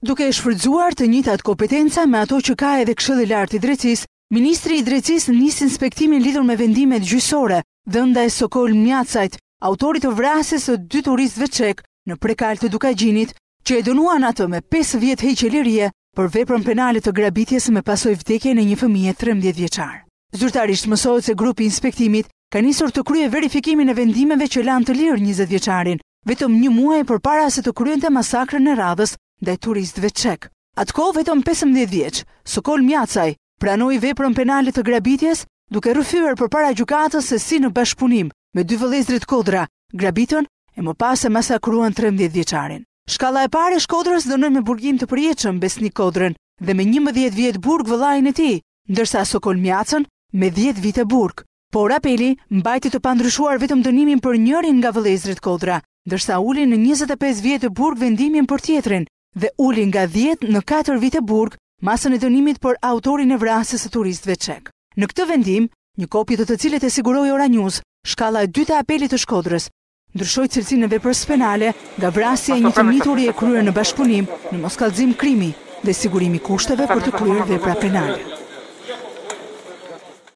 Duke shfrytzuar të njëjtat kompetenca me ato që ka edhe Këshilli i Lartë i Drejtësisë, Ministri i Drejtësisë nisi inspektimin lidhur me vendimet gjyqësore dhe ndaj Sokol Mjacajt, autorit të vrasjes së 2 turistëve çek në Prekal të Dukagjinit, që e dënuan atë me 5 vjet heqje lirie për veprën penale të grabitjes me pasojë vdekjen e një fëmije 13 vjeçar. Zyrtarisht mësohet se grupi i inspektimit ka nisur të kryejë verifikimin e vendimeve që lanë të lirë 20 vjeçarin, vetëm një muaj përpara se të kryente masakrën e radhës ndaj turistëve çek. Atkohë vetëm 15 vjeç, Sokol Mjacaj pranoi veprën penale të grabitjes, duke rrëfyer përpara gjykatës se si në bashkëpunim me 2 vëllezërit Kodra grabitën e më pas e masakruan 13 vjeçarin. Shkalla e parë e Shkodrës dënoi me burgim të përjetshëm Besnik Kodrën dhe me 11 vjet burg vëllain e tij, ndërsa Sokol Mjacën me 10 vite burg. Por apeli mbajti të pandryshuar vetëm dënimin për njërin nga vëllezërit Kodra, ndërsa uli në 25 vjet të burg vendimin për tjetrin dhe uli nga 10 në 4 vite burg masën e dënimit për autorin e vrasjes së turistëve çek. Në këtë vendim, një kopje të cilet e siguroi Ora News, shkalla e dytë e apelit të Shkodrës ndryshoi cilësinë e veprës penale nga vrasja e një fëmijëri e kryer në bashkëpunim në moskallëzim krimi dhe sigurimi kushteve për të kryer vepra penale.